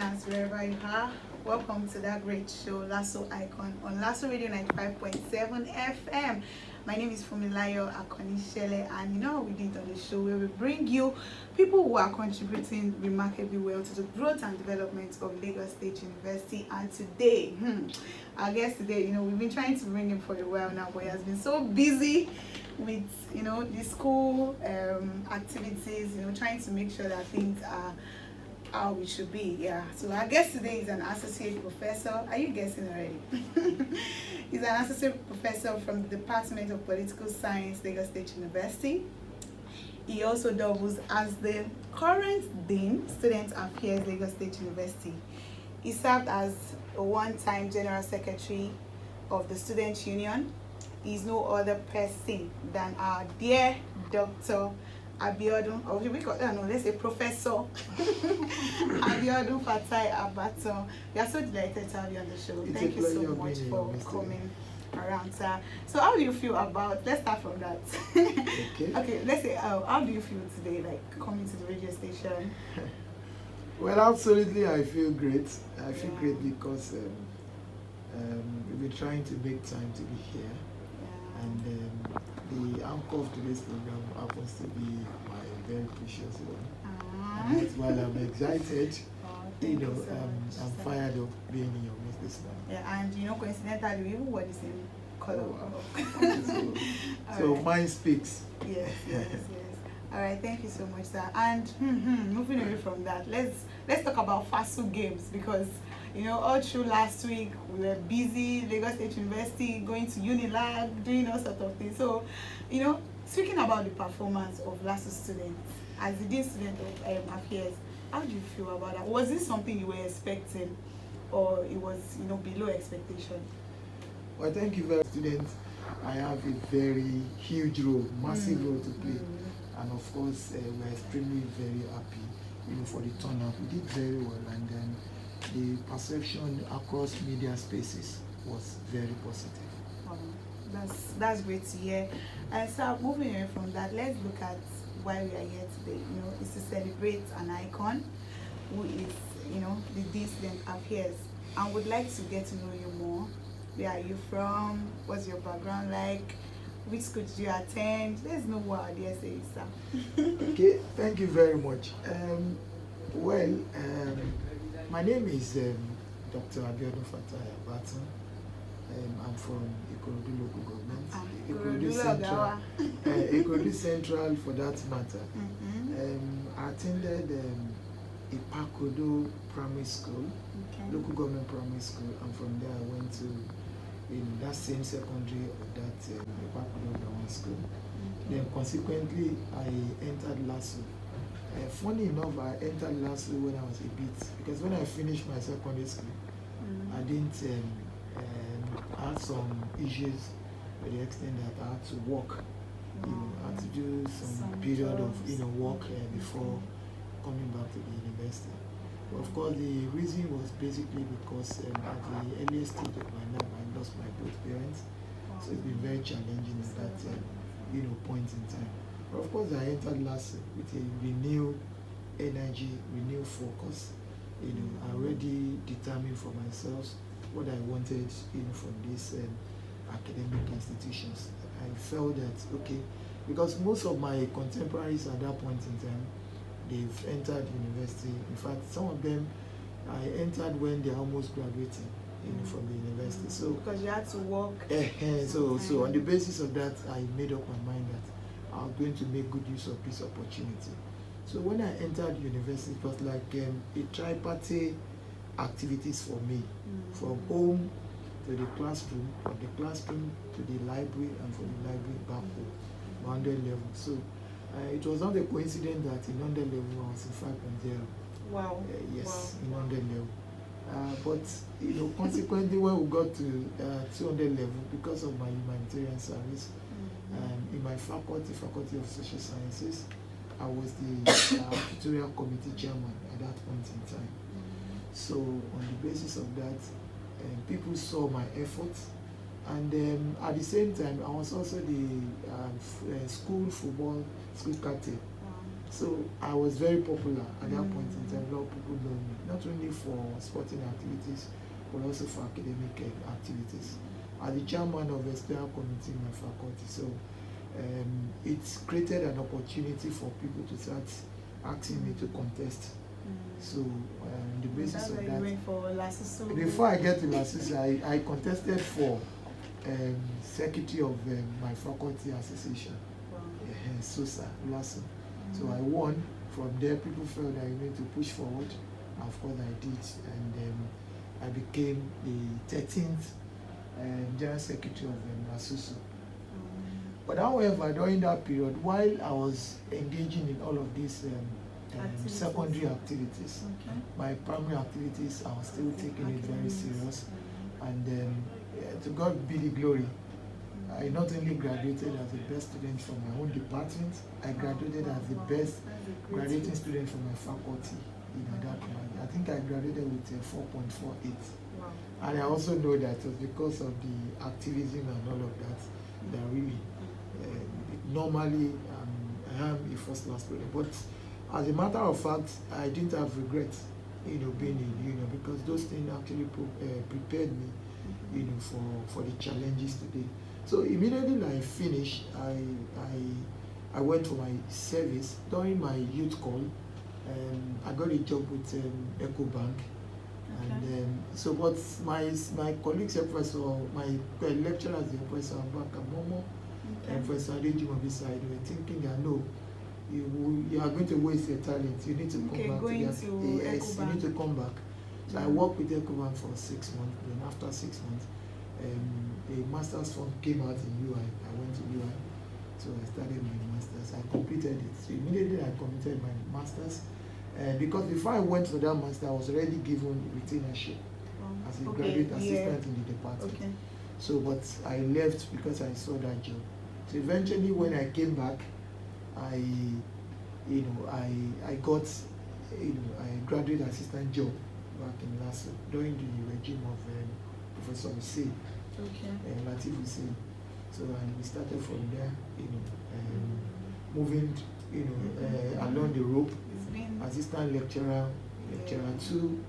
listeners, wherever you are, welcome to that great show, LASU Icon, on LASU Radio 95.7 FM. My name is Fumilayo Akonishele, and you know how we did on the show where we bring you people who are contributing remarkably well to the growth and development of Lagos State University. And today, our guest today, we've been trying to bring him for a while now, but he has been so busy with, the school activities, trying to make sure that things are how we should be. Yeah, so our guest today is an associate professor. Are you guessing already? He's an associate professor from the Department of Political Science, Lagos State University. He also doubles as the current Dean, Student Affairs, Lagos State University. He served as a one-time General Secretary of the Student Union. He's no other person than our dear Dr. Abiodun, or let's say Professor Abiodun Fatai Abatan. We are so delighted to have you on the show. Thank you so much for coming around, sir. So how do you feel about, let's start from that. Okay, let's say, how do you feel today, like coming to the radio station? Well, absolutely, I feel great. I feel great because we've been trying to make time to be here. And the anchor of today's program happens to be my very precious one. And that's why I'm excited. I'm fired of being in your midst this morning. Yeah, and coincidentally, we even wore the same color. So right. Mine speaks. Yes. All right, thank you so much, sir. And moving away from that, let's talk about FASU games, because all through last week we were busy, Lagos State University, going to Unilag, doing all sorts of things. So, speaking about the performance of LASU students, as the Dean Student of Affairs, how do you feel about that? Was this something you were expecting, or it was below expectation? Well, thank you very much, students. I have a very huge role, massive role to play. And of course, we're extremely very happy for the turnout. We did very well, and then the perception across media spaces was very positive. That's great to hear. And so moving away from that, let's look at why we are here today. It's to celebrate an icon who is, the Dean Student Affairs. I would like to get to know you more. Where are you from? What's your background like? Which school did you attend? Let's know what our dear says, sir. Okay, thank you very much. My name is Dr. Abiodun Fatai Abatan. I'm from Ikorodu local government. Ikorodu Central for that matter. I attended Ipakodo Primary School, local government primary school, and from there I went to that same secondary of that Ipakodo Grammar School. Then consequently I entered LASU. Funny enough, I entered LASU when I was a bit, because when I finished my secondary school, I didn't had some issues to the extent that I had to work. I had to do some period of work before coming back to the university. But of course, the reason was basically because at the earliest stage of my life, I lost my both parents. So it's been very challenging at that point in time. But of course, I entered LASU with a renewed energy, renewed focus. I already determined for myself what I wanted from these academic institutions. I felt that, okay, because most of my contemporaries at that point in time, they've entered university. In fact, some of them I entered when they're almost graduating from the university. So because you had to work. So on the basis of that, I made up my mind that I was going to make good use of this opportunity. So when I entered university, it was like a tripartite activities for me, from home to the classroom, from the classroom to the library, and from the library back home, 100 level. So it was not a coincidence that in 100 level I was in 5.0. Wow. Yes, wow. In 100 level. But consequently, when we got to 200 level, because of my humanitarian service, in my faculty of social sciences, I was the tutorial committee chairman at that point in time. So on the basis of that, people saw my efforts, and at the same time, I was also the school football school captain So I was very popular at that point in time. A lot of people know me, not only for sporting activities, but also for academic activities. As the chairman of the Experience Committee in my faculty, so it's created an opportunity for people to start asking me to contest. So the basis of that, went for LASU. Before I get to LASU, I contested for secretary of my faculty association, SOSA, LASU. So I won. From there, people felt that I need to push forward. And of course, I did, and I became the 13th General Secretary of LASU. But however, during that period, while I was engaging in all of these secondary activities, my primary activities, I was still taking it very serious. And to God be the glory, I not only graduated as the best student from my own department, I graduated as the best graduating student from my faculty in that class. I think I graduated with a 4.48. And I also know that it was because of the activism and all of that, that really, normally I am a first-class student. But as a matter of fact, I didn't have regrets, being in union, because those things actually prepared me, for the challenges today. So immediately when I finished, I went for my service. During my youth call, I got a job with EcoBank. And so, but my colleagues, Professor, my lecturers, Professor Abaka Momo, and Professor Adejimobi side, were thinking that no, you are going to waste your talent. You need to come back. Yes, you need to come back. So I worked with EcoBank for 6 months. Then after 6 months, a master's form came out in UI. I went to UI, so I started my master's. I completed it. So immediately I completed my master's, because before I went for that master, I was already given retainership as a graduate assistant in the department. So, but I left because I saw that job. So eventually, when I came back, I got a graduate assistant job back in LASU during the regime of Professor Hussein, Latif Hussein. So and we started from there, moving, along the rope. Assistant lecturer, lecturer 2.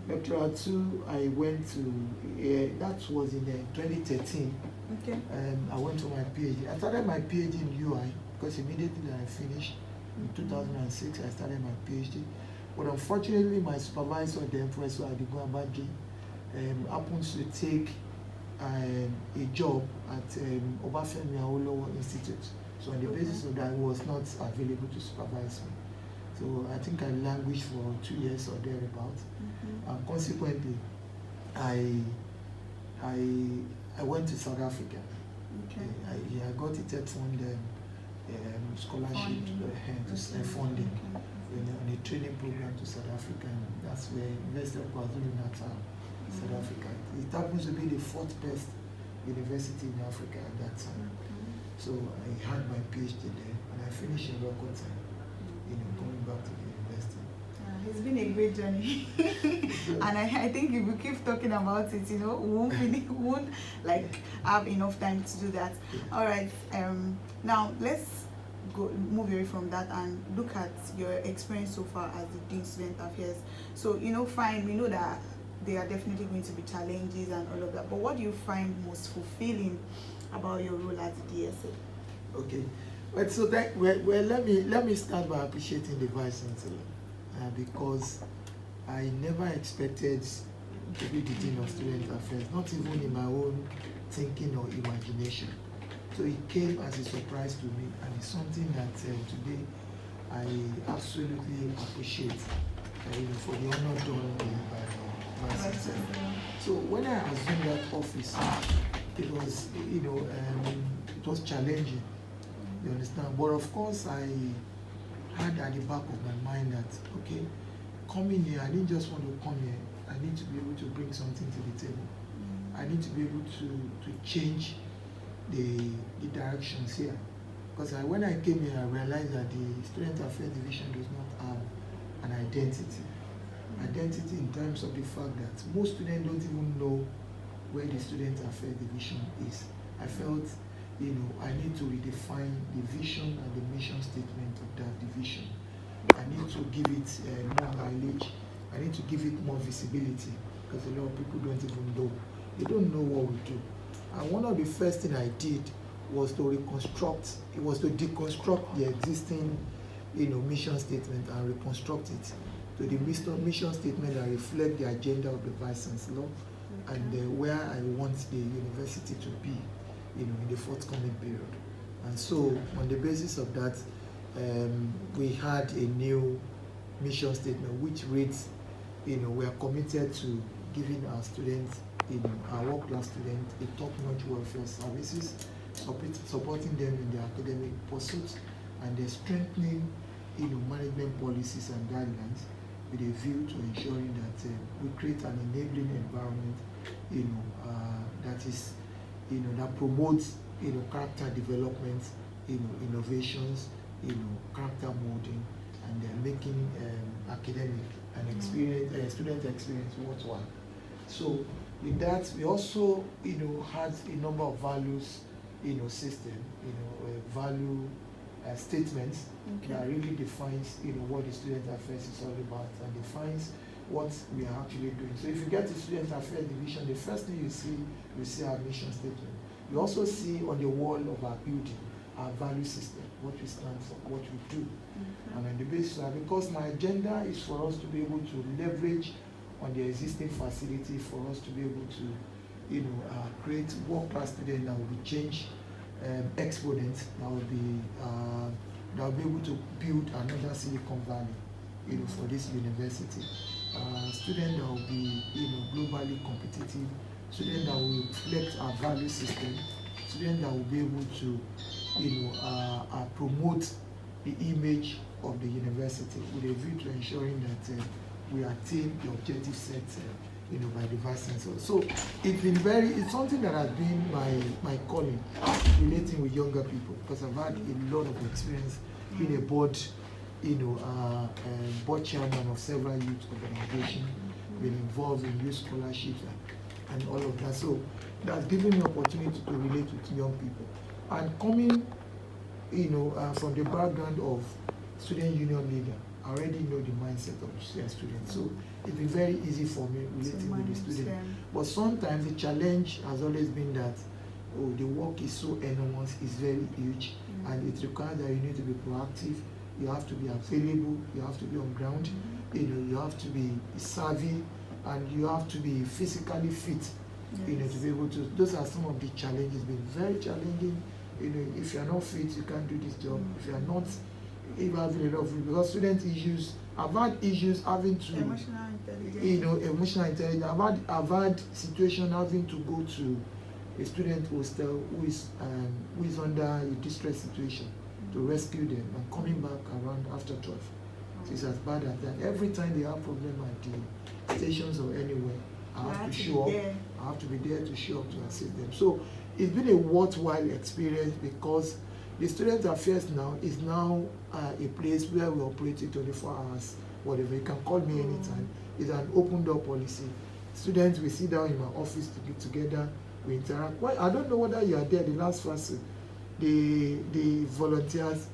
Lecturer 2, I went to, that was in 2013. I went for my PhD. I started my PhD in UI because immediately I finished in 2006, I started my PhD. But unfortunately, my supervisor, the Professor Abiodun Abaji, happens to take a job at Obafemi Awolowo Institute. So on the basis of that, he was not available to supervise me. So I think I languished for 2 years or thereabouts. And consequently, I went to South Africa. I got a TED fund scholarship funding on a training program to South Africa. And that's where University of KwaZulu-Natal, South Africa. It happens to be the 4th best university in Africa at that time. So I had my PhD there, and I finished in record time. Going back to the university. It's been a great journey. And I think if we keep talking about it, we won't have enough time to do that. All right. Now let's move away from that and look at your experience so far as the Dean Student Affairs. So fine, we know that there are definitely going to be challenges and all of that. But what do you find most fulfilling about your role as the DSA? Okay. Well, so let me start by appreciating the Vice Chancellor, because I never expected to be the Dean of Student Affairs, not even in my own thinking or imagination. So it came as a surprise to me, and it's something that today I absolutely appreciate for the honor done by Vice Chancellor. So when I assumed that office, it was challenging. You understand? But of course, I had at the back of my mind that, okay, coming here, I didn't just want to come here. I need to be able to bring something to the table. I need to be able to change the directions here. Because when I came here, I realized that the Student Affairs Division does not have an identity. Identity in terms of the fact that most students don't even know where the Student Affairs Division is. I felt I need to redefine the vision and the mission statement of that division. I need to give it more mileage. I need to give it more visibility, because a lot of people don't even know. They don't know what we do. And one of the first things I did was to deconstruct the existing, mission statement and reconstruct it to the mission statement that reflect the agenda of the Vice Chancellor, and where I want the university to be, in the forthcoming period. And so, on the basis of that, we had a new mission statement which reads, we are committed to giving our students, our world-class students, a top-notch welfare services, supporting them in their academic pursuits, and they're strengthening, management policies and guidelines with a view to ensuring that we create an enabling environment, that is, that promotes, character development, innovations, character molding, and making academic and experience, student experience worthwhile. So with that, we also, had a number of values, system, value statements that really defines, what the student affairs is all about, and defines what we are actually doing. So if you get to student affairs division, the first thing you see our mission statement. You also see on the wall of our building our value system, what we stand for, what we do. And on the basis of that, because my agenda is for us to be able to leverage on the existing facility, for us to be able to, create world-class students that will be change exponents, that will be able to build another Silicon Valley, for this university. Students that will be, globally competitive, students that will reflect our value system, students that will be able to, promote the image of the university with a view to ensuring that we attain the objective set, by the Vice Chancellor. So it's something that has been my calling, relating with younger people, because I've had a lot of experience being a board, board chairman of several youth organizations, been involved in youth scholarships and all of that. So that's given me opportunity to relate with young people. And coming, from the background of student union leader, I already know the mindset of students. So it's been very easy for me relating with the student. But sometimes the challenge has always been that the work is so enormous, it's very huge, and it requires that you need to be proactive, you have to be available, you have to be on ground, you have to be savvy, and you have to be physically fit, to be able to. Those are some of the challenges, been very challenging. If you're not fit, you can't do this job. If you're not, if having a lot of, because student issues, I've had issues having to, emotional intelligence. I've had situation having to go to a student hostel who is under a distress situation to rescue them, and coming back around after 12. So it's as bad as that. Every time they have problem at the stations or anywhere, I have to show up. I have to be there to show up to assist them. So it's been a worthwhile experience, because the student affairs now is now a place where we operate 24 hours, whatever. You can call me anytime. It's an open door policy. Students, we sit down in my office to get together, we interact. Well, I don't know whether you are there the last first. The volunteers,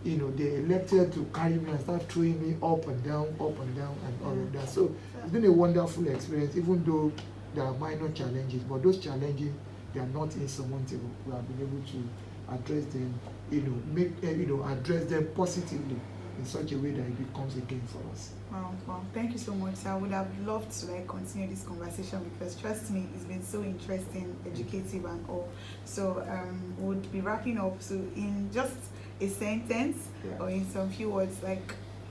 they elected to carry me and start throwing me up and down, and all of that. So it's been a wonderful experience, even though there are minor challenges, but those challenges, they are not insurmountable. We have been able to address them, address them positively in such a way that it becomes a gain for us. Wow, thank you so much. I would have loved to continue this conversation, because trust me, it's been so interesting, educative and all. So we'll be wrapping up. So in just a sentence or in some few words,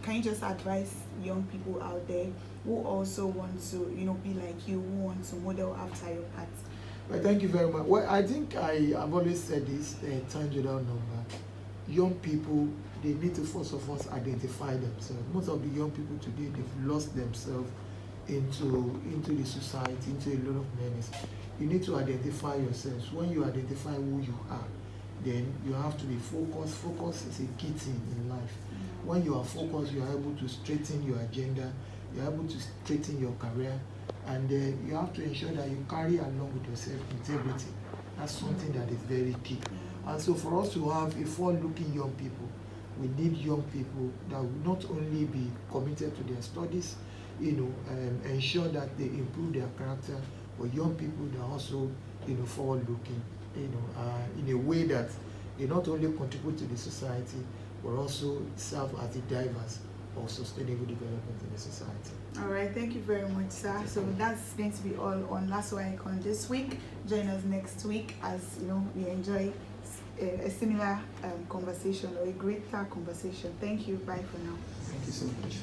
can you just advise young people out there who also want to, be like you, who want to model after your path? Well, thank you very much. Well, I think I've always said this times without number. Young people, they need to first of all identify themselves. Most of the young people today, they've lost themselves into the society, into a lot of menace. You need to identify yourselves. When you identify who you are, then you have to be focused. Focus is a key thing in life. When you are focused, you are able to straighten your agenda, you are able to straighten your career, and you have to ensure that you carry along with yourself integrity. That's something that is very key. And so for us to have a forward-looking young people, we need young people that will not only be committed to their studies, ensure that they improve their character, but young people that also, forward-looking, in a way that they not only contribute to the society, but also serve as the drivers of sustainable development in the society. All right, thank you very much, sir. So that's going to be all on LASU Icon this week. Join us next week as we enjoy a similar conversation or a greater conversation. Thank you. Bye for now. Thank you so much.